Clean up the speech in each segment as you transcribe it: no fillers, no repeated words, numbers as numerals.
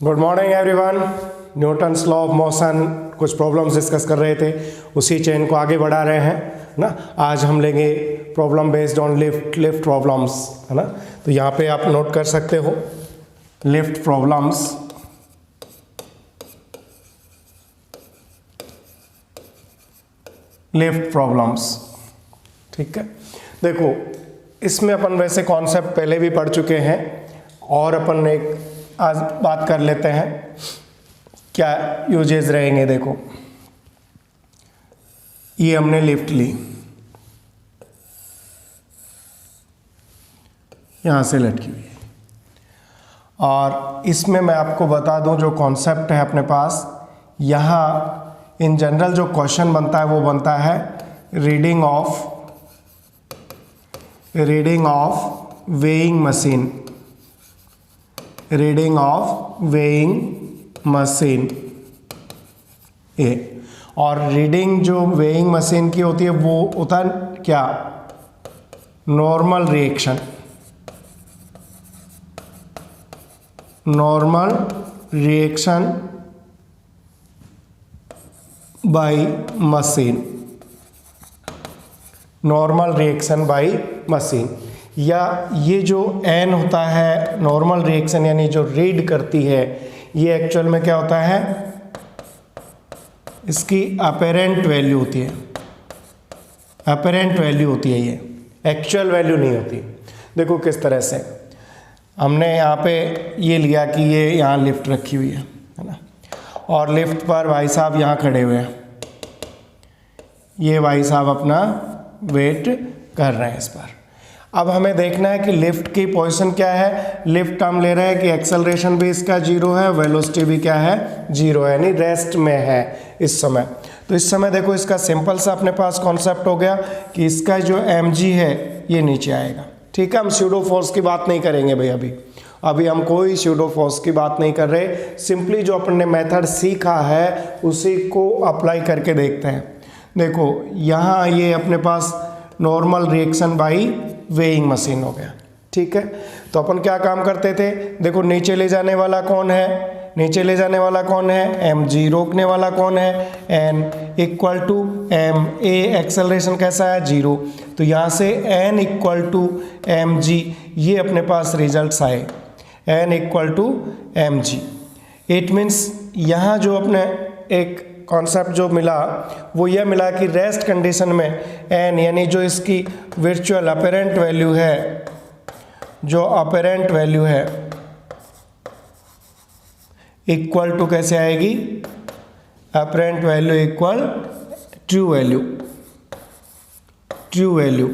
Good morning everyone. Newton's law of motion कुछ problems discuss कर रहे थे, उसी चेन को आगे बढ़ा रहे हैं ना। आज हम लेंगे problem based on lift problems, है ना। तो यहाँ पे आप नोट कर सकते हो लिफ्ट प्रॉब्लम्स। लिफ्ट प्रॉब्लम्स, ठीक है। देखो, इसमें अपन वैसे कॉन्सेप्ट पहले भी पढ़ चुके हैं और अपन एक आज बात कर लेते हैं क्या यूजेस रहेंगे। देखो, ये हमने लिफ्ट ली, यहां से लटकी हुई है, और इसमें मैं आपको बता दूं जो कॉन्सेप्ट है अपने पास, यहां इन जनरल जो क्वेश्चन बनता है वो बनता है reading of weighing machine, reading of weighing machine ए। और रीडिंग जो वेइंग मशीन की होती है वो होता है क्या, normal reaction, normal reaction by machine, normal reaction by machine. या ये जो एन होता है नॉर्मल रिएक्शन यानी जो रीड करती है, ये एक्चुअल में क्या होता है, इसकी अपेरेंट वैल्यू होती है, अपेरेंट वैल्यू होती है, ये एक्चुअल वैल्यू नहीं होती। देखो किस तरह से हमने यहाँ पे ये लिया कि ये यहाँ लिफ्ट रखी हुई है ना, और लिफ्ट पर भाई साहब यहाँ खड़े हुए हैं, ये भाई साहब अपना वेट कर रहे हैं इस पर। अब हमें देखना है कि लिफ्ट की पोजीशन क्या है। लिफ्ट हम ले रहे हैं कि एक्सेलरेशन भी इसका जीरो है, वेलोसिटी भी क्या है, जीरो है, यानी रेस्ट में है इस समय। तो इस समय देखो, इसका सिंपल सा अपने पास कॉन्सेप्ट हो गया कि इसका जो mg है ये नीचे आएगा, ठीक है। हम स्यूडो फोर्स की बात नहीं करेंगे भाई, अभी हम कोई स्यूडो फोर्स की बात नहीं कर रहे, सिंपली जो अपन ने मेथड सीखा है उसी को अप्लाई करके देखते हैं। देखो यहाँ ये अपने पास normal reaction by weighing machine हो गया, ठीक है। तो अपन क्या काम करते थे, देखो नीचे ले जाने वाला कौन है, नीचे ले जाने वाला कौन है, mg, रोकने वाला कौन है, n equal to m, a acceleration कैसा है, जीरो। तो यहाँ से n इक्वल टू mg, ये अपने पास रिजल्ट्स आए, n equal to mg। It means यहाँ जो अपने एक कॉन्सेप्ट जो मिला वो यह मिला कि रेस्ट कंडीशन में n यानी जो इसकी वर्चुअल अपेरेंट वैल्यू है, जो अपेरेंट वैल्यू है इक्वल टू कैसे आएगी, apparent value equal true value, true value,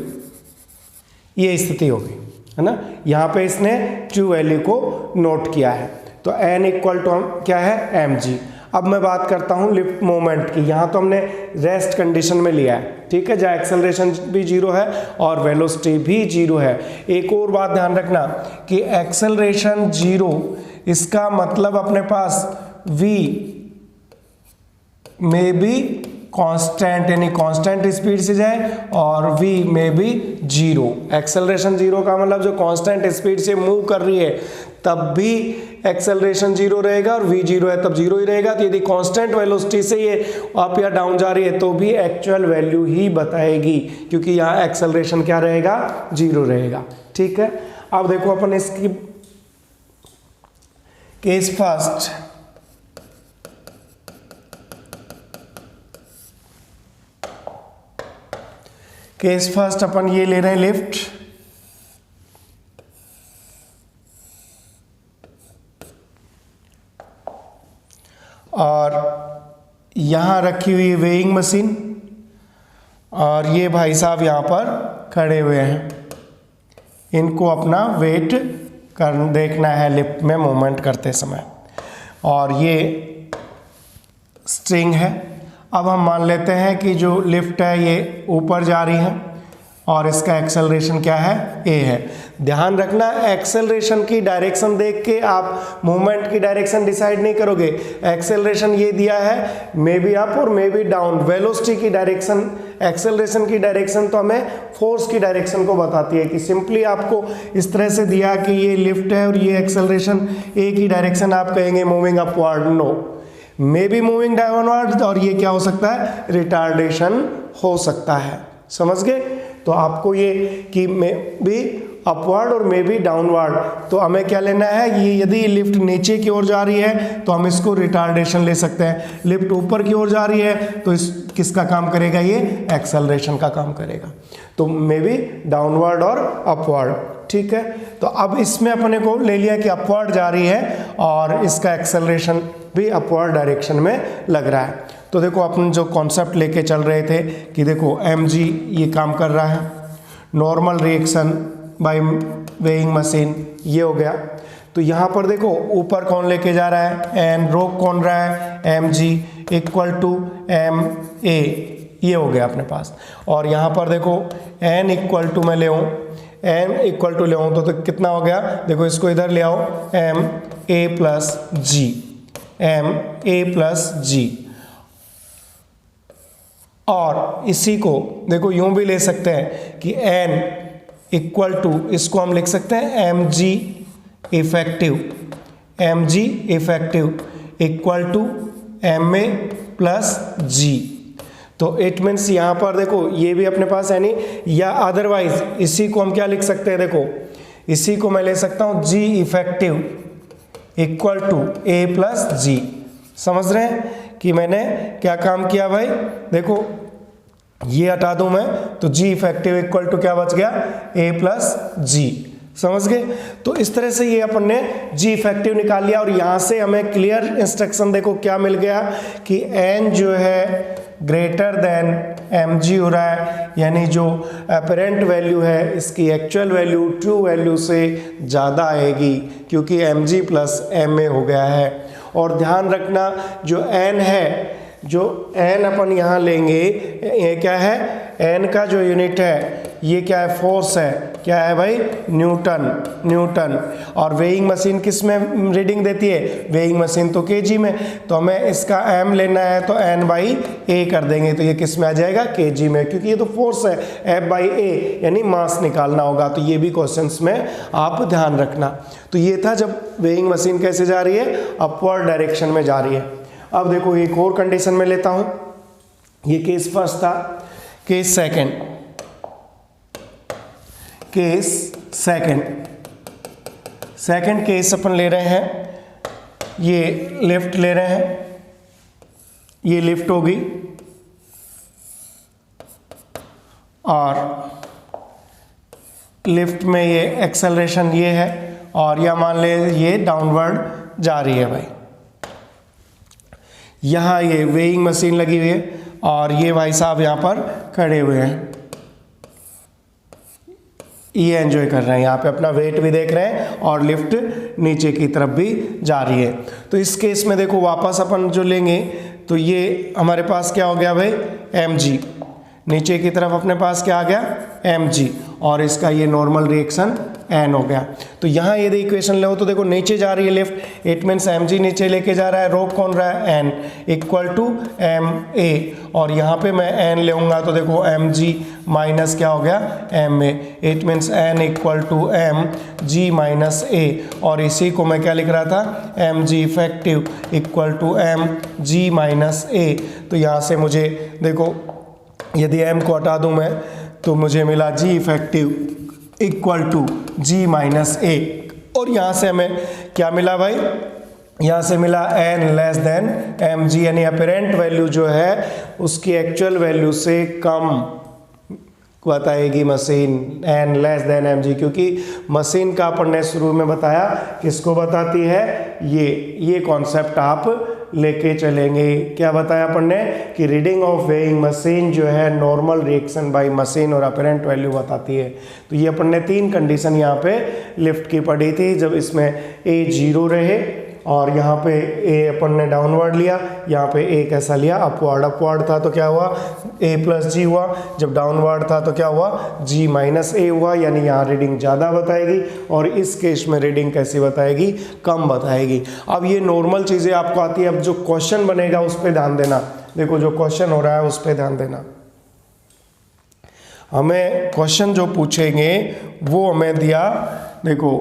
ये स्थिति होगी, है ना। यहाँ पे इसने ट्रू वैल्यू को नोट किया है। तो n इक्वल टू क्या है, mg। अब मैं बात करता हूँ लिफ्ट मोमेंट की। यहाँ तो हमने रेस्ट कंडीशन में लिया है, ठीक है, जहाँ एक्सेलरेशन भी जीरो है और वेलोसिटी भी जीरो है। एक और बात ध्यान रखना कि एक्सेलरेशन जीरो, इसका मतलब अपने पास v में भी कांस्टेंट, यानी कांस्टेंट स्पीड से जाए, और v में भी जीरो। एक्सेलरेशन जीरो का मतलब जो कांस्टेंट स्पीड से मूव कर रही है तब भी एक्सेलरेशन जीरो रहेगा, और v जीरो है तब जीरो ही रहेगा। तो यदि कांस्टेंट वेलोसिटी से ये अप या डाउन जा रही है तो भी एक्चुअल वैल्यू ही बताएगी, क्योंकि यहाँ एक्सेलरेशन क्या रहेगा, जीरो रहेगा, ठीक है। अब देखो अपन इसकी केस फर्स्ट, केस फर्स्ट अपन ये ले रहे हैं लिफ्ट, और यहाँ रखी हुई वेइंग मशीन, और ये भाई साहब यहाँ पर खड़े हुए हैं, इनको अपना वेट देखना है लिफ्ट में मूवमेंट करते समय, और ये स्ट्रिंग है। अब हम मान लेते हैं कि जो लिफ्ट है ये ऊपर जा रही है और इसका एक्सेलरेशन क्या है, a है। ध्यान रखना, एक्सेलरेशन की डायरेक्शन देख के आप मूवमेंट की डायरेक्शन डिसाइड नहीं करोगे। एक्सेलरेशन ये दिया है मे बी अप और मे बी डाउन, वेलोसिटी की डायरेक्शन, एक्सेलरेशन की डायरेक्शन तो हमें फोर्स की डायरेक्शन को बताती है कि सिंपली आपको इस तरह से दिया कि ये लिफ्ट है और ये एक्सेलरेशन, एक ही डायरेक्शन आप कहेंगे moving upward, no, maybe moving downward, और ये क्या हो सकता है, रिटार्डेशन हो सकता है। समझ गए? तो आपको ये कि मे बी अपवर्ड और मे बी डाउनवर्ड, तो हमें क्या लेना है, ये यदि लिफ्ट नीचे की ओर जा रही है तो हम इसको रिटार्डेशन ले सकते हैं, लिफ्ट ऊपर की ओर जा रही है तो इस किसका काम करेगा, ये एक्सेलरेशन का काम करेगा। तो मे बी डाउनवर्ड और अपवर्ड, ठीक है। तो अब इसमें अपने को ले लिया कि अपवर्ड जा रही है और इसका एक्सेलरेशन भी अपवर्ड डायरेक्शन में लग रहा है। तो देखो अपन जो कॉन्सेप्ट लेके चल रहे थे कि देखो mg ये काम कर रहा है, normal reaction by weighing machine ये हो गया। तो यहाँ पर देखो ऊपर कौन लेके जा रहा है, एन, रोक कौन रहा है, mg इक्वल टू ma, ये हो गया अपने पास। और यहाँ पर देखो n इक्वल टू मैं ले आऊँ, m इक्वल टू ले आऊँ तो कितना हो गया, देखो इसको इधर ले आओ, m a plus g, m a plus g। और इसी को देखो यूं भी ले सकते हैं कि n इक्वल टू, इसको हम लिख सकते हैं mg effective, mg effective equal to ma plus g। तो इट मीन्स यहाँ पर देखो ये भी अपने पास है नहीं, या अदरवाइज इसी को हम क्या लिख सकते हैं, देखो इसी को मैं ले सकता हूँ g effective equal to a plus g। समझ रहे हैं कि मैंने क्या काम किया भाई, देखो ये हटा दूं मैं तो g इफेक्टिव इक्वल टू क्या बच गया, a प्लस g। समझ गए? तो इस तरह से ये अपन ने g इफेक्टिव निकाल लिया और यहाँ से हमें क्लियर इंस्ट्रक्शन देखो क्या मिल गया कि n जो है ग्रेटर देन mg हो रहा है, यानी जो अपेरेंट वैल्यू है इसकी एक्चुअल वैल्यू ट्रू वैल्यू से ज़्यादा आएगी क्योंकि mg प्लस ma हो गया है। और ध्यान रखना जो n है, जो n अपन यहाँ लेंगे, ये क्या है, n का जो यूनिट है ये क्या है, फोर्स है, क्या है भाई, न्यूटन, न्यूटन। और वेइंग मशीन किस में रीडिंग देती है, वेइंग मशीन तो kg में, तो हमें इसका m लेना है तो n बाई a कर देंगे तो ये किस में आ जाएगा, kg में, क्योंकि ये तो फोर्स है, F बाई a यानी मास निकालना होगा। तो ये भी क्वेश्चंस में आप ध्यान रखना। तो ये था जब वेइंग मशीन कैसे जा रही है, अपवर्ड डायरेक्शन में जा रही है। अब देखो एक और कंडीशन में लेता हूं, ये केस फर्स्ट था, case second, case second, second case अपन ले रहे हैं, ये लिफ्ट ले रहे हैं, ये लिफ्ट होगी और लिफ्ट में ये एक्सेलरेशन ये है और या मान ले ये डाउनवर्ड जा रही है भाई। यहाँ ये वेइंग मशीन लगी हुई है और ये भाई साहब यहाँ पर खड़े हुए हैं, ये एंजॉय कर रहे हैं, यहाँ पे अपना वेट भी देख रहे हैं और लिफ्ट नीचे की तरफ भी जा रही है। तो इस केस में देखो वापस अपन जो लेंगे तो ये हमारे पास क्या हो गया भाई, mg, नीचे की तरफ अपने पास क्या आ गया, mg, और इसका ये नॉर्मल रिएक्शन n हो गया। तो यहाँ यदि इक्वेशन ले तो देखो नीचे जा रही है लिफ्ट, इट मीन्स mg नीचे लेके जा रहा है, रोक कौन रहा है, n इक्वल टू ma, और यहाँ पे मैं n लेऊंगा तो देखो mg माइनस क्या हो गया, ma, it means n equal to mg minus a, और इसी को मैं क्या लिख रहा था, mg effective equal to mg minus a। तो यहाँ से मुझे देखो यदि m को हटा दूं मैं तो मुझे मिला g effective equal to g minus a, और यहाँ से हमें क्या मिला भाई, यहाँ से मिला n लेस देन mg, यानी अपेरेंट वैल्यू जो है उसकी एक्चुअल वैल्यू से कम बताएगी machine, n less than mg, क्योंकि मशीन का अपन ने शुरू में बताया किसको बताती है, ये कॉन्सेप्ट आप लेके चलेंगे। क्या बताया अपन ने कि रीडिंग ऑफ वेइंग मशीन जो है नॉर्मल रिएक्शन बाय मशीन और अपेरेंट वैल्यू बताती है। तो ये अपन ने तीन कंडीशन यहाँ पे लिफ्ट की पढ़ी थी, जब इसमें a 0 रहे और यहाँ पे ए अपन ने डाउनवर्ड लिया, यहाँ पे ए कैसा लिया, अपवर्ड। अपवर्ड था तो क्या हुआ, ए प्लस जी हुआ। जब डाउनवर्ड था तो क्या हुआ, जी माइनस ए हुआ, यानी यहाँ रीडिंग ज़्यादा बताएगी और इस केस में रीडिंग कैसी बताएगी, कम बताएगी। अब ये नॉर्मल चीज़ें आपको आती है, अब जो क्वेश्चन बनेगा उस पर ध्यान देना। देखो जो क्वेश्चन हो रहा है उस पर ध्यान देना। हमें क्वेश्चन जो पूछेंगे वो हमें दिया, देखो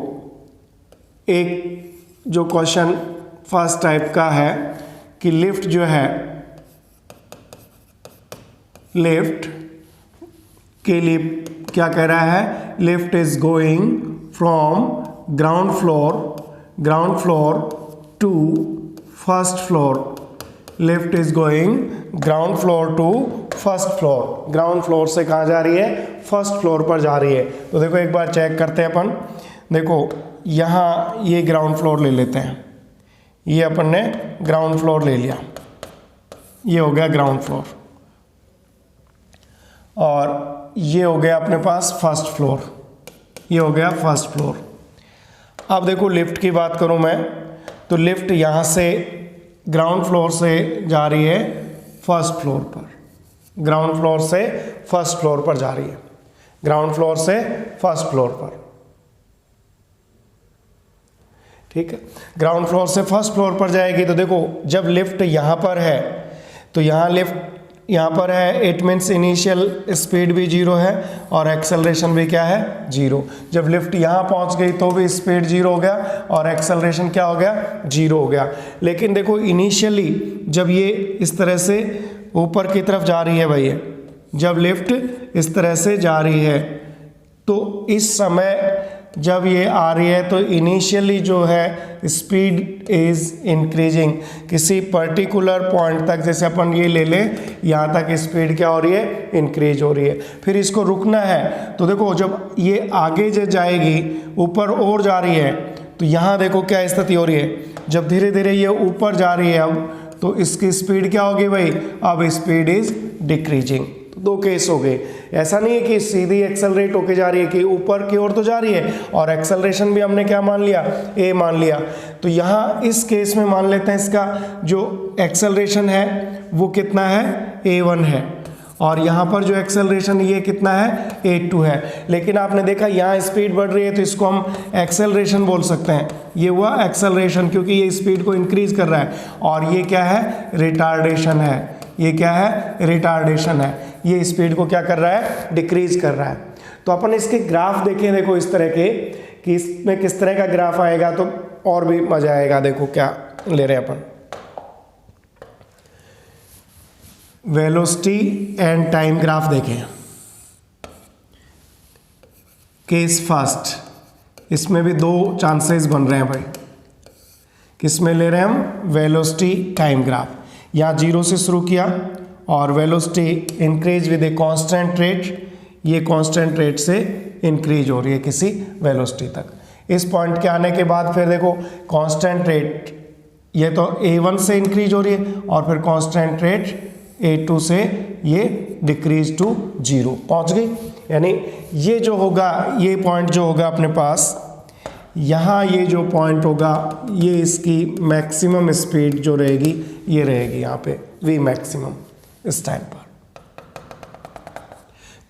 एक जो क्वेश्चन फर्स्ट टाइप का है कि लिफ्ट जो है, लिफ्ट के लिए क्या कह रहा है, lift is going from ground floor to first floor. Lift is going ground floor to first floor. Ground floor से कहाँ जा रही है, फर्स्ट फ्लोर पर जा रही है। तो देखो एक बार चेक करते हैं अपन। देखो यहाँ ये ग्राउंड फ्लोर ले लेते हैं, ये अपन ने ग्राउंड फ्लोर ले लिया, ये हो गया ग्राउंड फ्लोर, और ये हो गया अपने पास फर्स्ट फ्लोर, ये हो गया फर्स्ट फ्लोर। अब देखो लिफ्ट की बात करूँ मैं, तो लिफ्ट यहाँ से ग्राउंड फ्लोर से जा रही है फर्स्ट फ्लोर पर, ग्राउंड फ्लोर से फर्स्ट फ्लोर पर जा रही है, ग्राउंड फ्लोर से फर्स्ट फ्लोर पर, ठीक है। ग्राउंड फ्लोर से फर्स्ट फ्लोर पर जाएगी तो देखो जब लिफ्ट यहाँ पर है तो यहाँ लिफ्ट यहाँ पर है, इट मीन्स इनिशियल स्पीड भी 0 है और एक्सेलरेशन भी क्या है, 0। जब लिफ्ट यहाँ पहुँच गई तो भी स्पीड 0 हो गया और एक्सेलरेशन क्या हो गया, 0 हो गया। लेकिन देखो इनिशियली जब ये इस तरह से ऊपर की तरफ जा रही है भैया, जब लिफ्ट इस तरह से जा रही है तो इस समय जब ये आ रही है तो इनिशियली जो है स्पीड इज इंक्रीजिंग। किसी पर्टिकुलर पॉइंट तक, जैसे अपन ये ले लें, यहाँ तक स्पीड क्या हो रही है, इंक्रीज हो रही है। फिर इसको रुकना है तो देखो जब ये आगे जो जाएगी, ऊपर और जा रही है, तो यहाँ देखो क्या स्थिति हो रही है, जब धीरे धीरे ये ऊपर जा रही है अब तो इसकी स्पीड क्या होगी भाई, अब स्पीड इज डिक्रीजिंग। दो केस हो गए। ऐसा नहीं है कि सीधी एक्सेलरेट होके जा रही है, कि ऊपर की ओर तो जा रही है और एक्सेलरेशन भी हमने क्या मान लिया, ए मान लिया। तो यहाँ इस केस में मान लेते हैं इसका जो एक्सेलरेशन है वो कितना है, a1 है, और यहाँ पर जो एक्सेलरेशन ये कितना है, a2 है। लेकिन आपने देखा यहाँ स्पीड बढ़ रही है तो इसको हम एक्सेलरेशन बोल सकते हैं, ये हुआ एक्सेलरेशन क्योंकि ये स्पीड को इंक्रीज कर रहा है। और ये क्या है, रिटार्डेशन है, ये क्या है, रिटार्डेशन है, ये स्पीड को क्या कर रहा है, डिक्रीज कर रहा है। तो अपन इसके ग्राफ देखें, देखो इस तरह के कि इसमें किस तरह का ग्राफ आएगा तो और भी मजा आएगा। देखो क्या ले रहे हैं अपन, वेलोसिटी एंड टाइम ग्राफ देखें। केस फर्स्ट, इसमें भी दो चांसेस बन रहे हैं भाई। किस में ले रहे हैं हम, वेलोसिटी टाइम ग्राफ। यहाँ 0 से शुरू किया और velocity increase with a constant rate, ये कांस्टेंट रेट से इंक्रीज हो रही है किसी वेलोसिटी तक। इस पॉइंट के आने के बाद फिर देखो कांस्टेंट रेट, ये तो a1 से इंक्रीज हो रही है और फिर कांस्टेंट रेट a2 से ये डिक्रीज टू 0 पहुंच गई। यानी ये जो होगा, ये पॉइंट जो होगा अपने पास, यहाँ ये जो पॉइंट होगा, ये इसकी मैक्सिमम स्पीड जो रहेगी ये रहेगी यहाँ पे v मैक्सिमम इस टाइम पर।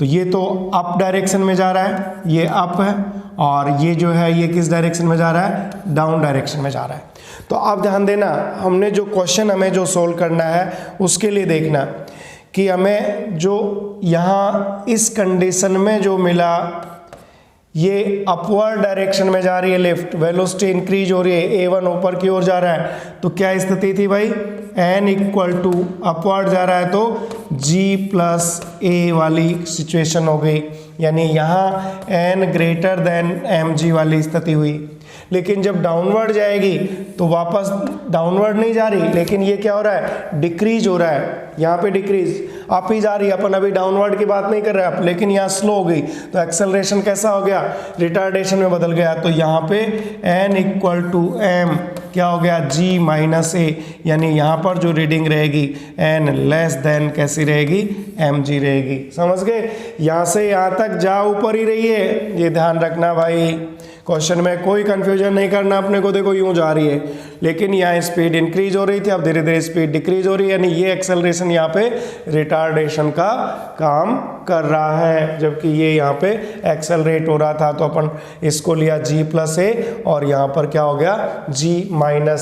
तो ये तो अप डायरेक्शन में जा रहा है, ये अप है, और ये जो है ये किस डायरेक्शन में जा रहा है, डाउन डायरेक्शन में जा रहा है। तो आप ध्यान देना, हमने जो क्वेश्चन हमें जो सोल्व करना है उसके लिए देखना कि हमें जो यहाँ इस कंडीशन में जो मिला, ये अपवर्ड डायरेक्शन में जा रही है लिफ्ट, वेलोसिटी इंक्रीज हो रही है, a1 ऊपर की ओर जा रहा है, तो क्या स्थिति थी भाई, n इक्वल टू अपवर्ड जा रहा है तो g प्लस a वाली सिचुएशन हो गई। यानी यहाँ n ग्रेटर देन mg वाली स्थिति हुई। लेकिन जब डाउनवर्ड जाएगी तो वापस डाउनवर्ड नहीं जा रही, लेकिन ये क्या हो रहा है, डिक्रीज हो रहा है। यहाँ पे डिक्रीज, अप ही जा रही है, अपन अभी डाउनवर्ड की बात नहीं कर रहे हैं, लेकिन यहाँ स्लो हो गई तो एक्सेलरेशन कैसा हो गया, रिटार्डेशन में बदल गया। तो यहाँ पे n इक्वल टू m क्या हो गया, g माइनस a, यानी यहाँ पर जो रीडिंग रहेगी n लेस देन कैसी रहेगी, mg रहेगी। समझ गए, यहाँ से यहाँ तक जा ऊपर ही रही है, ये ध्यान रखना भाई। क्वेश्चन में कोई कंफ्यूजन नहीं करना अपने को, देखो यूं जा रही है लेकिन यहाँ स्पीड इंक्रीज हो रही थी, अब धीरे धीरे स्पीड डिक्रीज हो रही है, यानी ये एक्सेलरेशन यहाँ पे रिटार्डेशन का काम कर रहा है, जबकि ये यहाँ पे एक्सेलरेट हो रहा था। तो अपन इसको लिया g+a और यहाँ पर क्या हो गया g-a,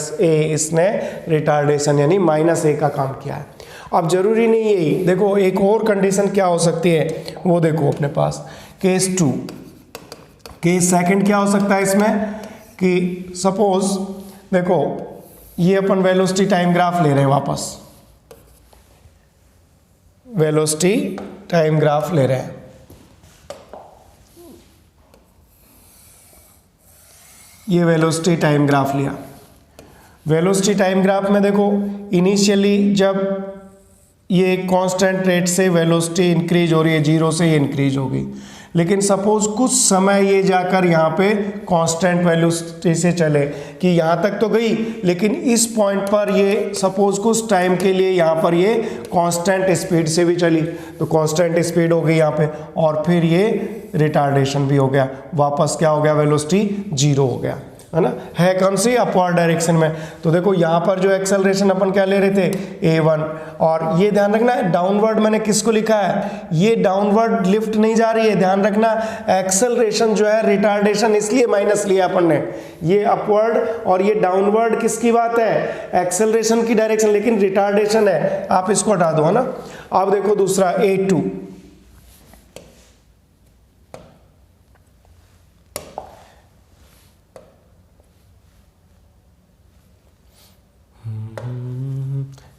इसने रिटार्डेशन यानी -a का काम किया है। अब जरूरी नहीं है, देखो एक और कंडीशन क्या हो सकती है वो देखो अपने पास, केस 2, केस सेकंड क्या हो सकता है इसमें कि सपोज देखो ये अपन वेलोसिटी टाइम ग्राफ ले रहे हैं, वापस वेलोसिटी टाइम ग्राफ ले रहे हैं। ये वेलोसिटी टाइम ग्राफ लिया, वेलोसिटी टाइम ग्राफ में देखो इनिशियली जब ये कांस्टेंट रेट से वेलोसिटी इंक्रीज हो रही है, 0 से ये इंक्रीज होगी, लेकिन सपोज कुछ समय ये जाकर यहाँ पे कांस्टेंट वेलोसिटी से चले कि यहाँ तक तो गई, लेकिन इस पॉइंट पर ये सपोज कुछ टाइम के लिए यहाँ पर ये कांस्टेंट स्पीड से भी चली, तो कांस्टेंट स्पीड हो गई यहाँ पे, और फिर ये रिटार्डेशन भी हो गया, वापस क्या हो गया वेलोसिटी 0 हो गया, है ना, है कौन सी अपवर्ड डायरेक्शन में। तो देखो यहाँ पर जो एक्सेलरेशन अपन क्या ले रहे थे a1, और ये ध्यान रखना डाउनवर्ड मैंने किसको लिखा है, ये डाउनवर्ड लिफ्ट नहीं जा रही है, ध्यान रखना एक्सेलरेशन जो है रिटार्डेशन इसलिए माइनस लिया अपन ने, ये अपवर्ड और ये डाउनवर्ड किसकी बात है, एक्सेलरेशन की डायरेक्शन, लेकिन रिटार्डेशन है, आप इसको हटा दो, है ना। अब देखो दूसरा a2,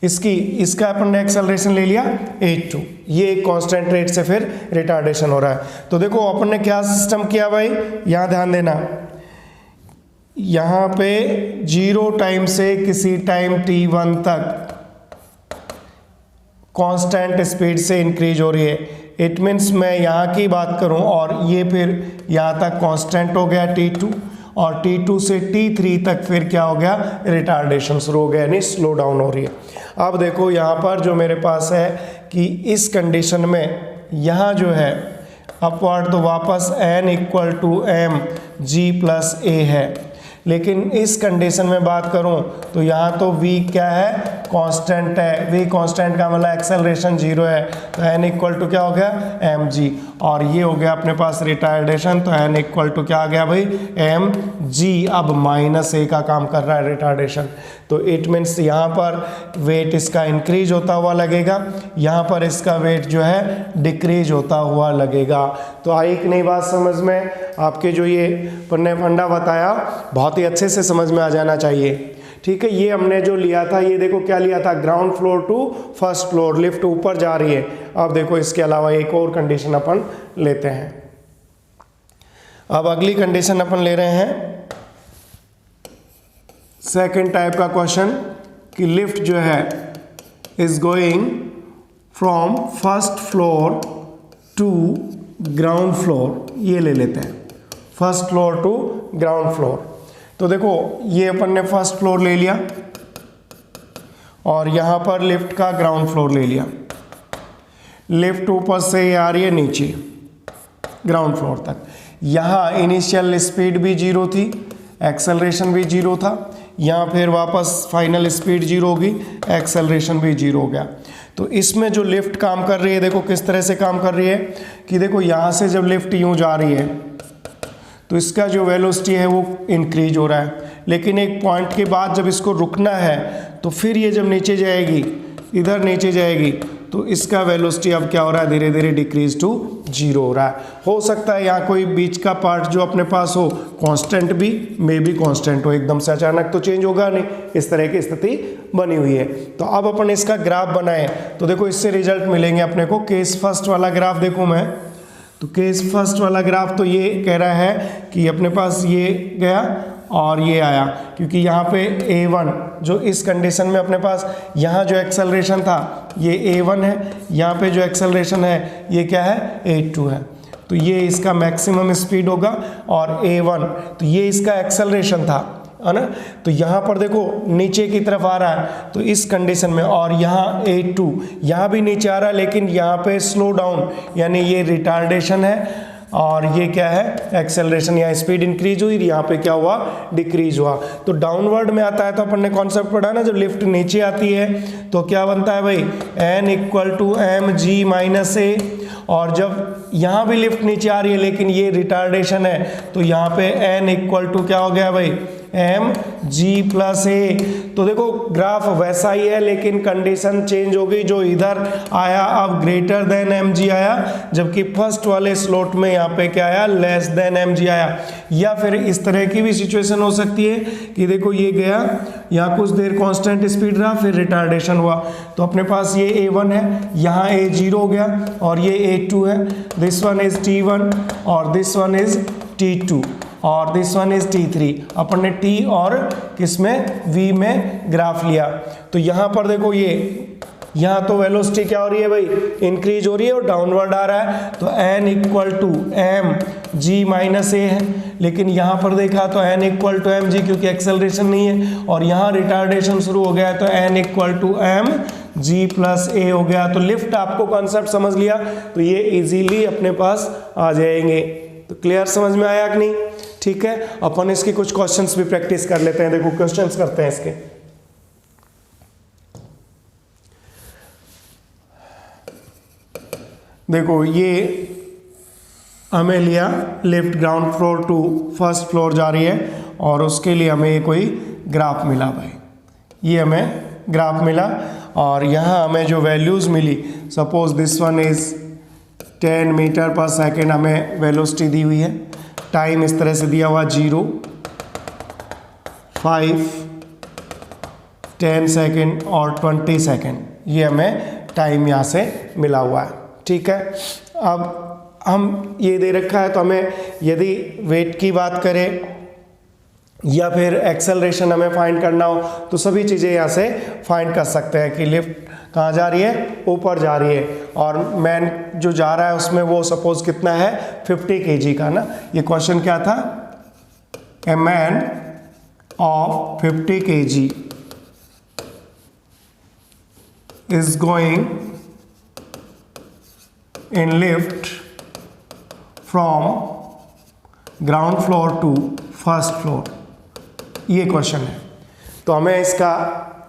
इसका अपन ने एक्सेलरेशन ले लिया a2, ये कांस्टेंट रेट से फिर रिटार्डेशन हो रहा है। तो देखो अपन ने क्या सिस्टम किया भाई, यहाँ ध्यान देना, यहाँ पे 0 टाइम से किसी टाइम t1 तक कांस्टेंट स्पीड से इंक्रीज हो रही है, इट मीन्स मैं यहाँ की बात करूँ और ये फिर यहाँ तक कांस्टेंट हो गया t2, और t2 से t3 तक फिर क्या हो गया रिटार्डेशन शुरू हो गया, यानी स्लो डाउन हो रही है। अब देखो यहाँ पर जो मेरे पास है कि इस कंडीशन में यहाँ जो है अपवर्ड तो वापस n = mg+a है, लेकिन इस कंडीशन में बात करूं तो यहाँ तो v क्या है कांस्टेंट है, v कांस्टेंट का मतलब एक्सेलरेशन 0 है, तो n = क्या हो गया mg, और ये हो गया अपने पास रिटार्डेशन, तो n = क्या आ गया भाई mg। अब -a का काम कर रहा है रिटार्डेशन, तो इट मीन्स यहाँ पर वेट इसका इंक्रीज होता हुआ लगेगा, यहाँ पर इसका वेट जो है डिक्रीज होता हुआ लगेगा। तो आई कि नहीं बात समझ में, आपके जो ये पन्ने फंडा बताया बहुत ही अच्छे से समझ में आ जाना चाहिए, ठीक है। ये हमने जो लिया था, ये देखो क्या लिया था, ground floor to first floor, lift ऊपर जा रही है। अब देखो इसके अलावा एक और कंडीशन अपन लेते हैं। अब अगली कंडीशन अपन ले रहे हैं सेकेंड टाइप का क्वेश्चन कि लिफ्ट जो है is going from first floor to ground floor, ये ले लेते हैं first floor to ground floor. तो देखो ये अपन ने फर्स्ट फ्लोर ले लिया और यहाँ पर लिफ्ट का ग्राउंड फ्लोर ले लिया, लिफ्ट ऊपर से ये आ रही है नीचे ग्राउंड फ्लोर तक। यहाँ इनिशियल स्पीड भी 0 थी, एक्सेलरेशन भी 0 था, यहाँ फिर वापस फाइनल स्पीड 0 होगी, एक्सेलरेशन भी 0 हो गया। तो इसमें जो लिफ्ट काम कर रही है देखो किस तरह से काम कर रही है कि देखो यहाँ से जब लिफ्ट यूँ जा रही है तो इसका जो वेलोसिटी है वो इंक्रीज हो रहा है, लेकिन एक पॉइंट के बाद जब इसको रुकना है तो फिर ये जब नीचे जाएगी, इधर नीचे जाएगी, तो इसका वेलोसिटी अब क्या हो रहा है धीरे धीरे डिक्रीज टू 0 हो रहा है। हो सकता है यहाँ कोई बीच का पार्ट जो अपने पास हो कांस्टेंट भी, मे भी कांस्टेंट हो, एकदम से अचानक तो चेंज होगा नहीं, इस तरह की स्थिति बनी हुई है। तो अब अपन इसका ग्राफ बनाए तो देखो इससे रिजल्ट मिलेंगे अपने को। केस फर्स्ट वाला ग्राफ देखूँ मैं, तो केस फर्स्ट वाला ग्राफ तो ये कह रहा है कि अपने पास ये गया और ये आया, क्योंकि यहाँ पे a1 जो इस कंडीशन में अपने पास यहाँ जो एक्सेलरेशन था ये a1 है, यहाँ पे जो एक्सेलरेशन है ये क्या है a2 है, तो ये इसका मैक्सिमम स्पीड होगा और a1 तो ये इसका एक्सेलरेशन था, है ना। तो यहाँ पर देखो नीचे की तरफ आ रहा है तो इस कंडीशन में, और यहाँ a2 यहाँ भी नीचे आ रहा है लेकिन यहाँ पे स्लो डाउन यानी ये रिटार्डेशन है, और ये क्या है एक्सेलरेशन, यहाँ स्पीड इंक्रीज हुई, यहाँ पे क्या हुआ डिक्रीज हुआ। तो डाउनवर्ड में आता है तो अपन ने कॉन्सेप्ट पढ़ा ना, जब लिफ्ट नीचे आती है तो क्या बनता है भाई n equal to M G minus A, और जब यहाँ भी लिफ्ट नीचे आ रही है लेकिन ये रिटार्डेशन है तो यहाँ पे n इक्वल टू क्या हो गया भाई एम जी प्लस ए। तो देखो ग्राफ वैसा ही है लेकिन कंडीशन चेंज हो गई, जो इधर आया अब ग्रेटर देन एम जी आया, जबकि फर्स्ट वाले स्लॉट में यहाँ पे क्या आया लेस देन एम जी आया। या फिर इस तरह की भी सिचुएशन हो सकती है कि देखो ये गया, यहाँ कुछ देर कांस्टेंट स्पीड रहा फिर रिटार्डेशन हुआ, तो अपने पास ये a1 है, यहाँ a0 हो गया और ये a2 है, दिस वन इज t1 और दिस वन इज t2 और दिस वन इज t3। अपन ने t और किस में v में ग्राफ लिया। तो यहाँ पर देखो ये यहाँ तो वेलोसिटी क्या हो रही है भाई इंक्रीज हो रही है और डाउनवर्ड आ रहा है, तो n equal to M G minus A है, लेकिन यहाँ पर देखा तो n equal to M G क्योंकि एक्सेलरेशन नहीं है, और यहाँ रिटार्डेशन शुरू हो गया है तो n equal to M G plus A हो गया। तो लिफ्ट आपको कॉन्सेप्ट समझ लिया तो ये इजीली अपने पास आ जाएंगे। तो क्लियर समझ में आया कि नहीं? ठीक है, अपन इसकी कुछ क्वेश्चंस भी प्रैक्टिस कर लेते हैं। देखो क्वेश्चंस करते हैं इसके। देखो ये हमें लिया lift ground floor to first floor जा रही है और उसके लिए हमें ये कोई ग्राफ मिला भाई, ये हमें ग्राफ मिला और यहाँ हमें जो वैल्यूज़ मिली, suppose this one is 10 metre per second हमें वेलोसिटी दी हुई है, टाइम इस तरह से दिया हुआ 0, 5, 10 सेकेंड और 20 सेकेंड, ये हमें टाइम यहाँ से मिला हुआ है। ठीक है, अब हम ये दे रखा है तो हमें यदि वेट की बात करें या फिर एक्सेलरेशन हमें फाइंड करना हो तो सभी चीज़ें यहाँ से फाइंड कर सकते हैं कि लिफ्ट कहाँ जा रही है, ऊपर जा रही है, और मैन जो जा रहा है उसमें वो सपोज कितना है 50 kg का ना। ये क्वेश्चन क्या था, a man of 50 kg is going in lift from ground floor to first floor, ये क्वेश्चन है। तो हमें इसका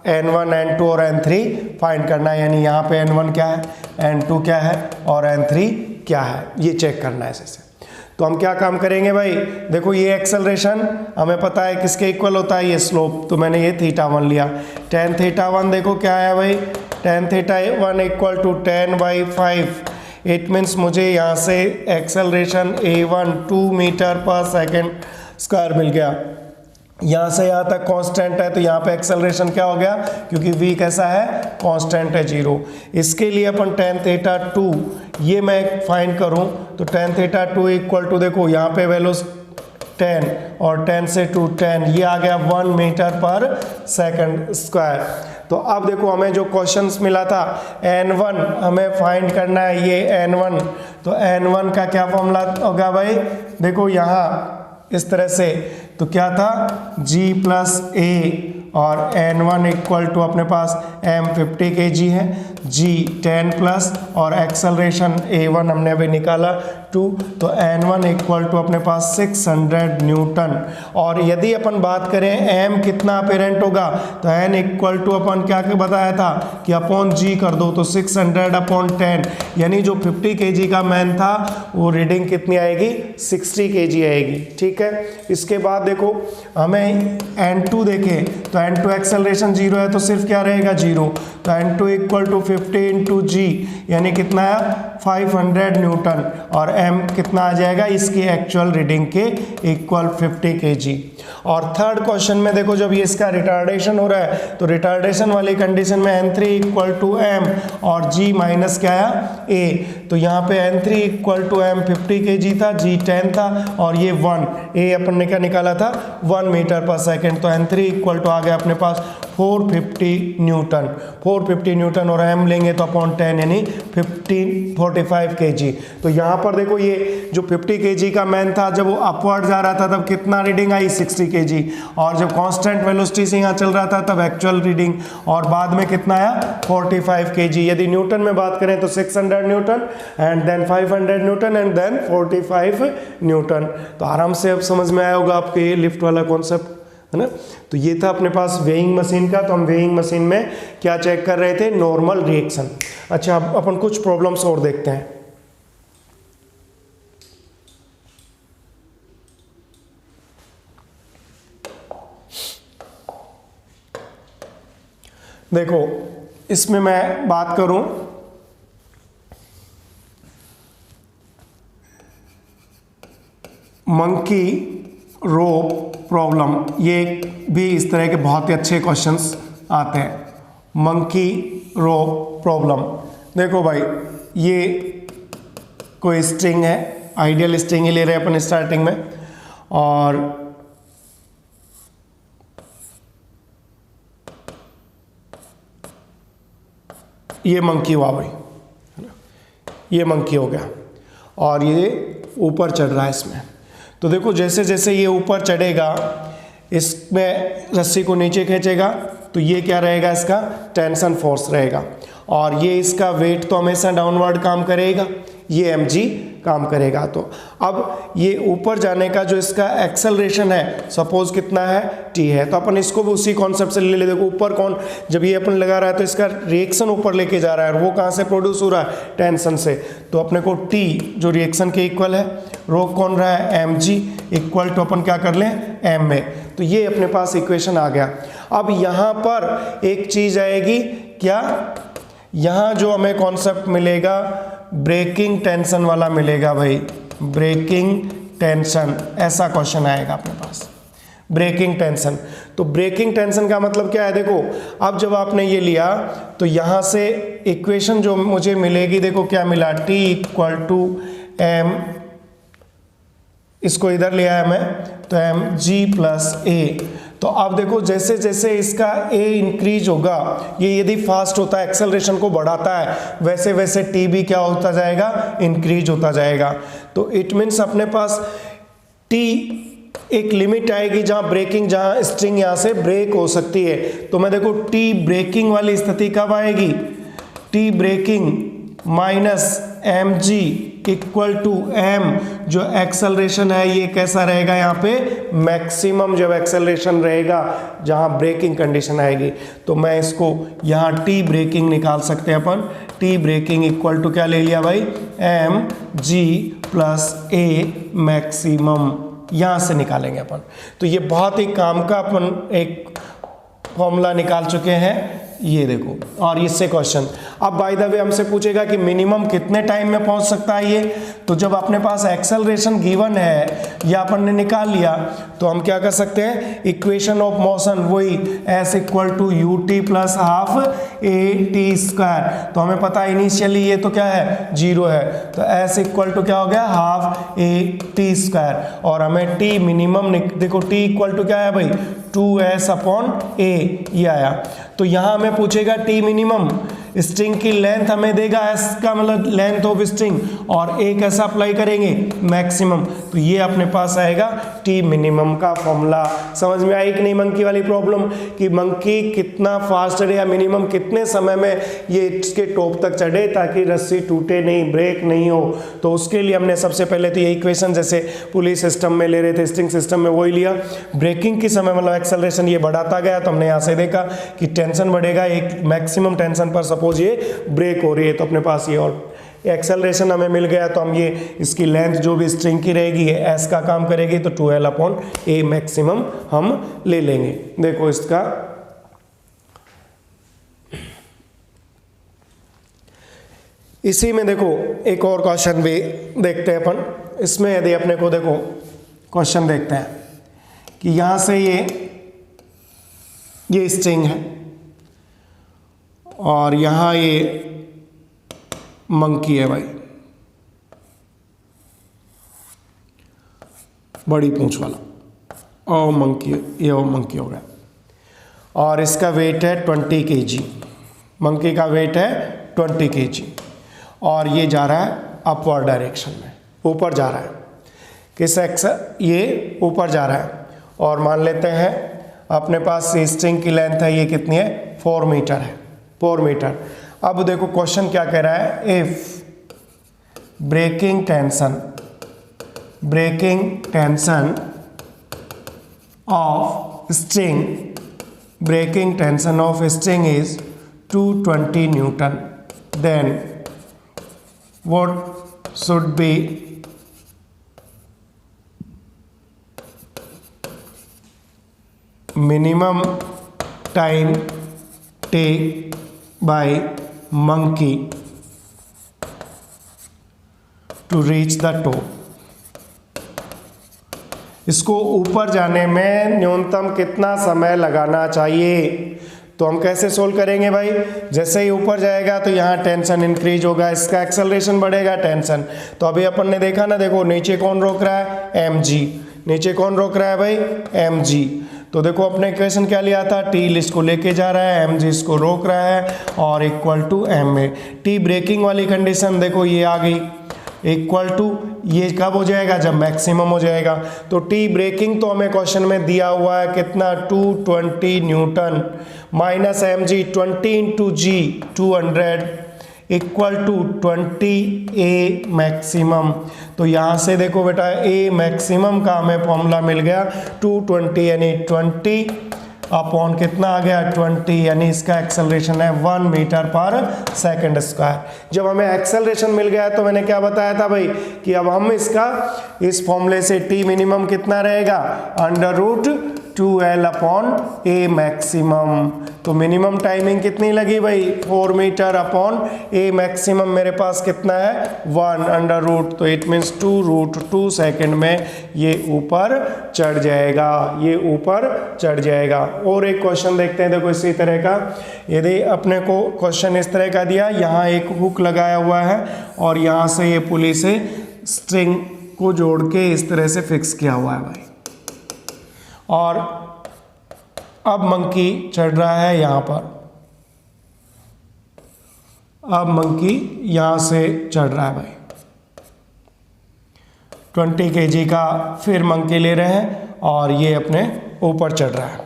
n1 n2 और n3 फाइंड करना है, यानी यहाँ पे n1 क्या है, n2 क्या है और n3 क्या है, ये चेक करना है ऐसे। तो हम क्या काम करेंगे भाई, देखो ये एक्सेलरेशन हमें पता है किसके इक्वल होता है, ये स्लोप, तो मैंने ये θ1 लिया, tan θ1 देखो क्या आया भाई, tan θ1 equal to 10/5। It means मुझे यहाँ से acceleration a1 2 metre per second square मिल गया। यहाँ से यहाँ तक कांस्टेंट है तो यहाँ पे एक्सेलरेशन क्या हो गया, क्योंकि v कैसा है कांस्टेंट है 0। इसके लिए अपन tan θ2 ये मैं फाइंड करूँ तो tan θ2 इक्वल टू देखो यहाँ पे वैल्यूज 10 और 10 से 2 10, ये आ गया 1 मीटर पर सेकंड स्क्वायर। तो अब देखो हमें जो क्वेश्चंस मिला था n1 हमें फाइंड करना है, ये n1, तो n1 का क्या फॉर्मूला होगा भाई, देखो यहाँ इस तरह से, तो क्या था g प्लस a और n1 इक्वल टू अपने पास m 50 kg है, g 10 प्लस और एक्सेलरेशन a1 हमने अभी निकाला 2, तो n1 इक्वल टू अपने पास 600 न्यूटन। और यदि अपन बात करें m कितना अपेरेंट होगा तो n इक्वल टू अपन क्या बताया था कि अपॉन g कर दो, तो 600 अपॉन 10, यानी जो 50 kg का मैन था वो रीडिंग कितनी आएगी 60 kg आएगी। ठीक है, इसके बाद देखो हमें n2 देखें तो n2 एक्सेलरेशन 0 है तो सिर्फ क्या रहेगा 0, तो n2 इक्वल टू 50 इंटू जी यानी कितना है 500 न्यूटन, और m कितना आ जाएगा इसकी एक्चुअल रीडिंग के इक्वल 50 kg। और थर्ड क्वेश्चन में देखो जब ये इसका रिटार्डेशन हो रहा है तो रिटार्डेशन वाली कंडीशन में n3 इक्वल टू m और g माइनस क्या आया a, तो यहाँ पे n3 equal to m 50 kg था, g 10 था और ये 1, a अपन ने क्या निकाला था 1 मीटर पर सेकेंड, तो n3 इक्वल टू आ गया अपने पास 450 न्यूटन, 450 न्यूटन और m लेंगे तो अपॉन 10 यानी 45 kg। तो यहाँ पर देखो ये जो 50 kg का मैन था जब वो अपवर्ड जा रहा था तब कितना रीडिंग आई 60 kg, और जब कांस्टेंट वेलोसिटी से यहाँ चल रहा था तब एक्चुअल रीडिंग और बाद में कितना आया 45 kg। यदि न्यूटन में बात करें तो 600 newton and then 500 newton and then 45 newton. तो आराम से अब समझ में आया होगा आपके ये लिफ्ट वाला कॉन्सेप्ट, है ना। तो ये था अपने पास वेइंग मशीन का। तो हम वेइंग मशीन में क्या चेक कर रहे थे, नॉर्मल रिएक्शन। अच्छा अब अपन कुछ प्रॉब्लम्स और देखते हैं। देखो इसमें मैं बात करूं मंकी रोप प्रॉब्लम, ये भी इस तरह के बहुत ही अच्छे क्वेश्चंस आते हैं। मंकी रोप प्रॉब्लम, देखो भाई ये कोई स्ट्रिंग है, आइडियल स्ट्रिंग ही ले रहे हैं अपन स्टार्टिंग में, और ये मंकी हुआ भाई, है ना, ये मंकी हो गया और ये ऊपर चढ़ रहा है इसमें। तो देखो जैसे जैसे ये ऊपर चढ़ेगा इसमें रस्सी को नीचे खींचेगा तो ये क्या रहेगा, इसका टेंशन फोर्स रहेगा, और ये इसका वेट तो हमेशा डाउनवर्ड काम करेगा, ये mg काम करेगा। तो अब ये ऊपर जाने का जो इसका एक्सेलरेशन है सपोज कितना है t है, तो अपन इसको भी उसी कॉन्सेप्ट से ले ले। देखो ऊपर कौन, जब ये अपन लगा रहा है तो इसका रिएक्शन ऊपर लेके जा रहा है और वो कहाँ से प्रोड्यूस हो रहा है, टेंशन से। तो अपने को t जो रिएक्शन के इक्वल है, रो कौन रहा है mg, इक्वल टू अपन क्या कर लें ma। तो ये अपने पास इक्वेशन आ गया। अब यहाँ पर एक चीज आएगी क्या, यहाँ जो हमें कॉन्सेप्ट मिलेगा ब्रेकिंग टेंशन वाला मिलेगा भाई, ब्रेकिंग टेंशन, ऐसा क्वेश्चन आएगा अपने पास ब्रेकिंग टेंशन। तो ब्रेकिंग टेंशन का मतलब क्या है, देखो अब जब आपने ये लिया तो यहाँ से इक्वेशन जो मुझे मिलेगी, देखो क्या मिला, t इक्वल टू m, इसको इधर लिया है मैं तो mg प्लस a। तो अब देखो जैसे जैसे इसका a इंक्रीज होगा, ये यदि फास्ट होता है एक्सेलरेशन को बढ़ाता है, वैसे वैसे t भी क्या होता जाएगा, इंक्रीज होता जाएगा। तो इट मीन्स अपने पास t एक लिमिट आएगी जहां ब्रेकिंग, जहां स्ट्रिंग यहां से ब्रेक हो सकती है। तो मैं देखो t ब्रेकिंग वाली स्थिति कब आएगी, t braking minus mg equal to m, जो एक्सेलरेशन है ये कैसा रहेगा, यहाँ पे मैक्सिमम जब एक्सेलरेशन रहेगा जहाँ ब्रेकिंग कंडीशन आएगी। तो मैं इसको यहाँ t ब्रेकिंग निकाल सकते हैं अपन, t ब्रेकिंग इक्वल टू क्या ले लिया भाई, mg प्लस a मैक्सिमम, यहाँ से निकालेंगे अपन। तो ये बहुत ही काम का अपन एक फॉर्मूला निकाल चुके हैं, ये देखो। और इससे क्वेश्चन अब बाय द वे हमसे पूछेगा कि मिनिमम कितने टाइम में पहुंच सकता है ये। तो जब अपने पास एक्सेलरेशन गिवन है या अपन ने निकाल लिया तो हम क्या कर सकते हैं, इक्वेशन ऑफ मोशन वही s equal to u t plus half a t square. तो हमें पता है इनिशियली ये तो क्या है, 0 है, तो s इक्वल टू क्या हो गया, हाफ ए टी स्क्वायर। और हमें t मिनिमम, देखो t इक्वल टू क्या है भाई, 2s अपॉन a, ये आया। तो यहाँ हमें पूछेगा t मिनिमम, स्ट्रिंग की लेंथ हमें देगा, s का मतलब लेंथ ऑफ स्ट्रिंग, और a कैसा अप्लाई करेंगे, मैक्सिमम। तो ये अपने पास आएगा t मिनिमम का फॉर्मूला। समझ में आई कि नहीं मंकी वाली प्रॉब्लम, कि मंकी कितना फास्ट चढ़े या मिनिमम कितने समय में ये इसके टॉप तक चढ़े ताकि रस्सी टूटे नहीं, ब्रेक नहीं हो। तो उसके लिए हमने सबसे पहले तो ये इक्वेशन जैसे पुलिस सिस्टम में ले रहे थे, स्ट्रिंग सिस्टम में वही लिया। ब्रेकिंग के समय मतलब एक्सेलरेशन ये बढ़ाता गया, तो हमने यहाँ से देखा कि टेंशन बढ़ेगा, एक मैक्सिमम टेंशन पर सपोज ये ब्रेक हो रही है तो अपने पास ये और एक्सेलरेशन हमें मिल गया। तो हम ये इसकी लेंथ जो भी स्ट्रिंग की रहेगी ये s का काम करेगी, तो 2l अपॉन a मैक्सिमम हम ले लेंगे। देखो इसका इसी में देखो एक और क्वेश्चन भी देखते हैं अपन। इसमें यदि अपने को देखो क्वेश्चन देखते हैं कि यहां से ये स्ट्रिंग है और यहाँ ये मंकी है भाई, बड़ी पूंछ वाला, और मंकी, ये वो मंकी हो गया। और इसका वेट है 20 kg, मंकी का वेट है 20 kg, और ये जा रहा है अपवर्ड डायरेक्शन में, ऊपर जा रहा है। किस ये ऊपर जा रहा है। और मान लेते हैं अपने पास स्ट्रिंग की लेंथ है, ये कितनी है, 4 मीटर है, 4 मीटर। अब देखो क्वेश्चन क्या कह रहा है, if breaking tension of string is 220 newton, then what should be minimum time take by monkey to reach the top। इसको ऊपर जाने में न्यूनतम कितना समय लगाना चाहिए। तो हम कैसे सोल्व करेंगे भाई, जैसे ही ऊपर जाएगा तो यहाँ टेंशन इंक्रीज होगा, इसका एक्सेलरेशन बढ़ेगा, टेंशन। तो अभी अपन ने देखा ना, देखो नीचे कौन रोक रहा है, mg, नीचे कौन रोक रहा है भाई, mg। तो देखो अपने इक्वेशन क्या लिया था, टी इसको लेके जा रहा है, mg इसको रोक रहा है, और equal to ma। T breaking वाली कंडीशन देखो ये आ गई, इक्वल टू ये कब हो जाएगा, जब मैक्सिमम हो जाएगा। तो टी ब्रेकिंग तो हमें क्वेश्चन में दिया हुआ है कितना, 220 newton minus mg 20 into g 200 equal to 20 a maximum. तो यहाँ से देखो बेटा ए मैक्सिमम का हमें फॉर्मूला मिल गया 220, यानी 20 अपॉन कितना आ गया 20, यानी इसका एक्सेलरेशन है 1 मीटर पर सेकंड स्क्वायर। जब हमें एक्सेलरेशन मिल गया तो मैंने क्या बताया था भाई कि अब हम इसका इस फॉर्मूले से टी मिनिमम कितना रहेगा, अंडर रूट 2l अपॉन ए मैक्सिमम। तो मिनिमम टाइमिंग कितनी लगी भाई, 4 मीटर अपॉन ए मैक्सिमम मेरे पास कितना है 1 अंडर रूट, तो इट मीन्स 2√2 सेकेंड में ये ऊपर चढ़ जाएगा, ये ऊपर चढ़ जाएगा। और एक क्वेश्चन देखते हैं, देखो इसी तरह का, यदि अपने को क्वेश्चन इस तरह का दिया, यहाँ एक हुक लगाया हुआ है और यहाँ से ये पुली से स्ट्रिंग को जोड़ के इस तरह से फिक्स किया हुआ है भाई, और अब मंकी चढ़ रहा है यहाँ पर, अब मंकी यहाँ से चढ़ रहा है भाई, 20 kg का फिर मंकी ले रहे हैं और ये अपने ऊपर चढ़ रहा है,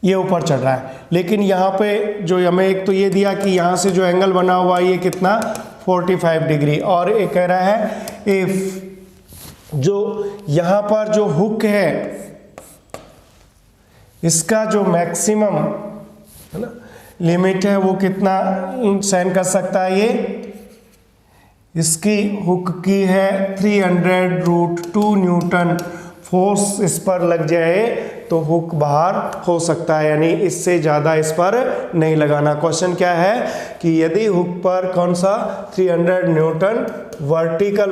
ये ऊपर चढ़ रहा है। लेकिन यहाँ पे जो हमें एक तो ये दिया कि यहाँ से जो एंगल बना हुआ है ये कितना 45 डिग्री, और एक कह रहा है इफ जो यहाँ पर जो हुक है इसका जो मैक्सिमम है ना लिमिट है वो कितना सहन कर सकता है, ये इसकी हुक की है 300√2 न्यूटन, फोर्स इस पर लग जाए तो हुक बाहर हो सकता है, यानी इससे ज़्यादा इस पर नहीं लगाना। क्वेश्चन क्या है कि यदि हुक पर कौन सा 300 न्यूटन वर्टिकल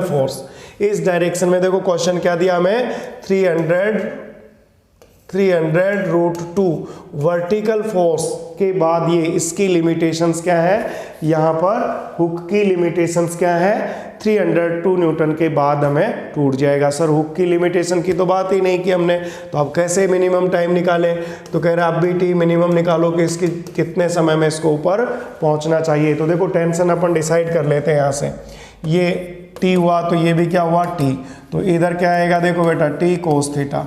फोर्स इस डायरेक्शन में, देखो क्वेश्चन क्या दिया हमें 300√2 वर्टिकल फोर्स के बाद ये इसकी लिमिटेशंस क्या है, यहाँ पर हुक की लिमिटेशंस क्या है 302 न्यूटन के बाद हमें टूट जाएगा। सर हुक की लिमिटेशन की तो बात ही नहीं की हमने, तो अब कैसे मिनिमम टाइम निकालें, तो कह रहे हैं अब भी टी मिनिमम निकालो कि इसकी कितने समय में इसको ऊपर पहुँचना चाहिए। तो देखो टेंशन अपन डिसाइड कर लेते हैं यहाँ से, ये टी हुआ तो ये भी क्या हुआ टी, तो इधर क्या आएगा देखो बेटा टी कोस थीटा।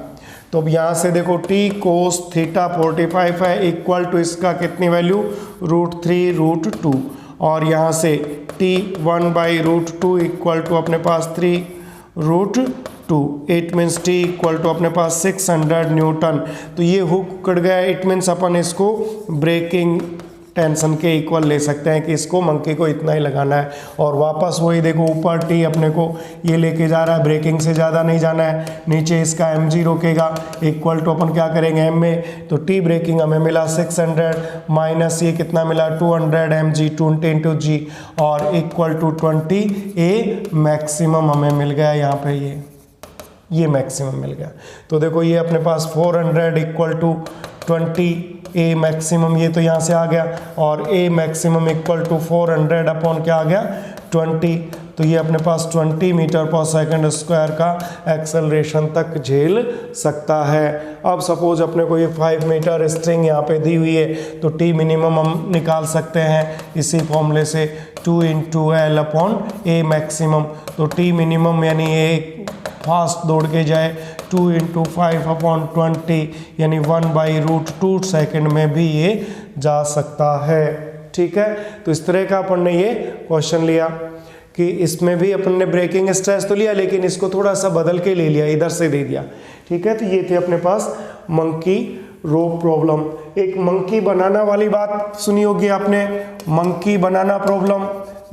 तो अब यहाँ से देखो टी कोस थीटा 45 है, इक्वल टू इसका कितनी वैल्यू √3√2, और यहाँ से टी 1/√2 इक्वल टू अपने पास 3√2, it means T equal to अपने पास 600 न्यूटन। तो ये हुक कट गया, इट मीन्स अपन इसको ब्रेकिंग टेंशन के इक्वल ले सकते हैं कि इसको मंकी को इतना ही लगाना है। और वापस वही देखो ऊपर टी अपने को ये लेके जा रहा है, ब्रेकिंग से ज़्यादा नहीं जाना है, नीचे इसका mg रोकेगा, इक्वल टू अपन क्या करेंगे m में, तो टी ब्रेकिंग हमें मिला 600 माइनस ये कितना मिला 200 mg 20 इंटू जी, और इक्वल टू 20 ए मैक्सिमम हमें मिल गया यहाँ पे, ये मैक्सिमम मिल गया। तो देखो ये अपने पास 400 इक्वल टू 20 ए मैक्सिमम, ये तो यहाँ से आ गया, और ए मैक्सिमम इक्वल टू 400 अपॉन क्या आ गया 20। तो ये अपने पास 20 मीटर पर सेकंड स्क्वायर का एक्सेलरेशन तक झेल सकता है। अब सपोज अपने को ये 5 मीटर स्ट्रिंग यहाँ पे दी हुई है, तो टी मिनिमम हम निकाल सकते हैं इसी फॉर्मूले से 2 × L/A मैक्सिमम। तो टी मिनिमम यानी ये फास्ट दौड़ के जाए 2 × 5/20 यानी 1/√2 सेकंड में भी ये जा सकता है। ठीक है, तो इस तरह का अपन ने ये क्वेश्चन लिया कि इसमें भी अपन ने ब्रेकिंग स्ट्रेस तो लिया, लेकिन इसको थोड़ा सा बदल के ले लिया, इधर से दे दिया। ठीक है, तो ये थे अपने पास मंकी रोप प्रॉब्लम। एक मंकी बनाना वाली बात सुनी होगी आपने, मंकी बनाना प्रॉब्लम।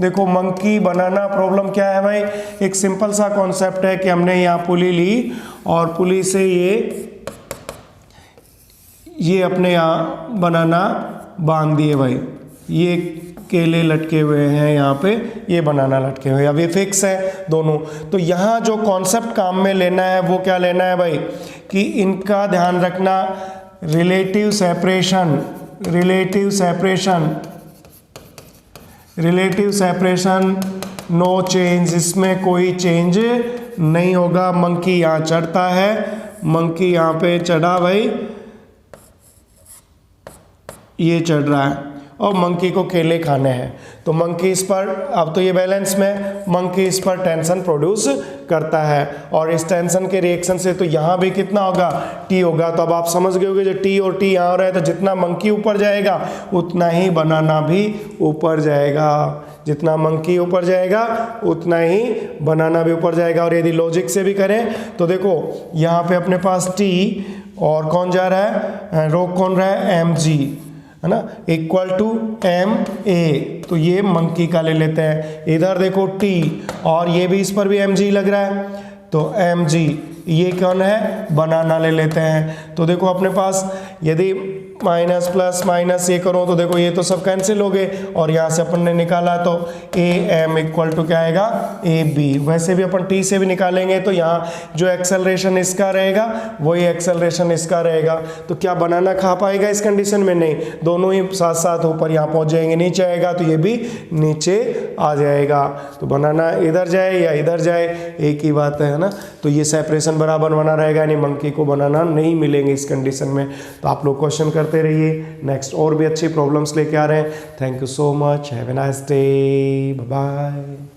देखो मंकी बनाना प्रॉब्लम क्या है भाई, एक सिंपल सा कॉन्सेप्ट है कि हमने यहाँ पुली ली और पुली से ये अपने यहाँ बनाना बांध दिए भाई, ये केले लटके हुए हैं यहाँ पे, ये बनाना लटके हुए हैं, अब ये फिक्स है दोनों। तो यहाँ जो कॉन्सेप्ट काम में लेना है वो क्या लेना है भाई, कि इनका ध्यान रखना रिलेटिव सेपरेशन, नो चेंज, इसमें कोई चेंज नहीं होगा। मंकी यहाँ चढ़ता है, मंकी यहाँ पे चढ़ा भाई, ये चढ़ रहा है और मंकी को केले खाने हैं, तो मंकी इस पर, अब तो ये बैलेंस में, मंकी इस पर टेंशन प्रोड्यूस करता है और इस टेंशन के रिएक्शन से तो यहाँ भी कितना होगा, टी होगा। तो अब आप समझ गए होगे जो टी और टी यहाँ हो रहा है, तो जितना मंकी ऊपर जाएगा उतना ही बनाना भी ऊपर जाएगा, जितना मंकी ऊपर जाएगा उतना ही बनाना भी ऊपर जाएगा। और यदि लॉजिक से भी करें तो देखो यहाँ पे अपने पास टी और कौन जा रहा है, रोक कौन रहा है, mg, है ना, इक्वल टू ma, तो ये मंकी का ले लेते हैं। इधर देखो t और ये भी, इस पर भी mg लग रहा है, तो mg, ये कौन है, बनाना ले लेते हैं। तो देखो अपने पास यदि माइनस प्लस माइनस ये करो तो देखो ये तो सब कैंसिल हो गए, और यहाँ से अपन ने निकाला तो am इक्वल टू क्या आएगा, ab। वैसे भी अपन t से भी निकालेंगे तो यहाँ जो एक्सेलरेशन इसका रहेगा वही एक्सेलरेशन इसका रहेगा, तो क्या बनाना खा पाएगा इस कंडीशन में, नहीं, दोनों ही साथ साथ ऊपर यहाँ पहुँच जाएंगे, नीचे आएगा तो ये भी नीचे आ जाएगा, तो बनाना इधर जाए या इधर जाए एक ही बात है ना। तो ये सेपरेशन बराबर बना रहेगा, यानी मंकी को बनाना नहीं मिलेंगे इस कंडीशन में। तो आप लोग क्वेश्चन करते रहिए, नेक्स्ट और भी अच्छी प्रॉब्लम्स लेके आ रहे हैं। Thank you so much, have a nice day, bye bye.